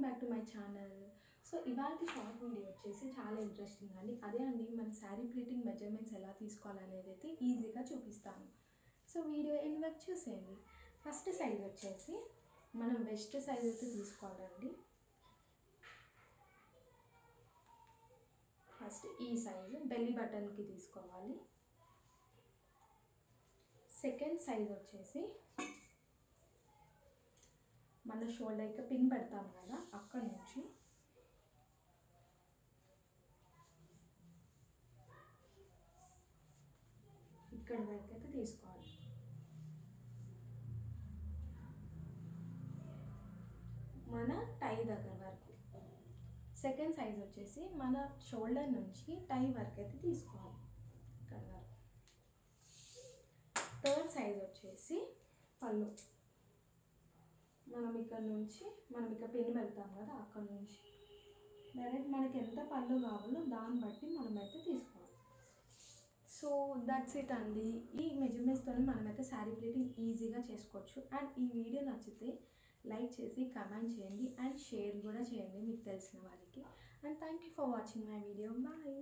Back to my channel. So ఇవాల్టి short video వచ్చేసి చాలా ఇంట్రెస్టింగ్ అండి. అదే అండి మన శారీ ప్లీటింగ్ మెజర్మెంట్స్ ఎలా తీసుకోవాలనేది అయితే ఈజీగా చూపిస్తాను. సో వీడియో ఎండ్ వరకు చూసేయండి. ఫస్ట్ సైజ్ వచ్చేసి మనం బెస్ట్ సైజ్ అయితే తీసుకోవాలండి. ఫస్ట్ ఈ సైజు బెల్లీ బటన్కి తీసుకోవాలి. సెకండ్ సైజ్ వచ్చేసి మన షోల్డర్కి పిన్ పెడతాం కదా, అక్కడ నుంచి ఇక్కడ వరకు అయితే తీసుకోవాలి. మన టై దగ్గర వరకు. సెకండ్ సైజ్ వచ్చేసి మన షోల్డర్ నుంచి టై వరకు అయితే తీసుకోవాలి, ఇక్కడ వరకు. థర్డ్ సైజ్ వచ్చేసి పళ్ళు, మనం ఇక్కడ నుంచి మనం ఇక్కడ పిన్ పెడతాం కదా, అక్కడ నుంచి డైరెక్ట్ మనకి ఎంత పళ్ళు కావాలో దాన్ని బట్టి మనమైతే తీసుకోవాలి. సో దట్స్ ఇట్ అండి. ఈ మెజర్మెంట్స్తో మనమైతే శారీ ప్లీటింగ్ ఈజీగా చేసుకోవచ్చు. అండ్ ఈ వీడియో నచ్చితే లైక్ చేసి కమెంట్ చేయండి అండ్ షేర్ కూడా చేయండి మీకు తెలిసిన వారికి. And thank you for watching my video. Bye.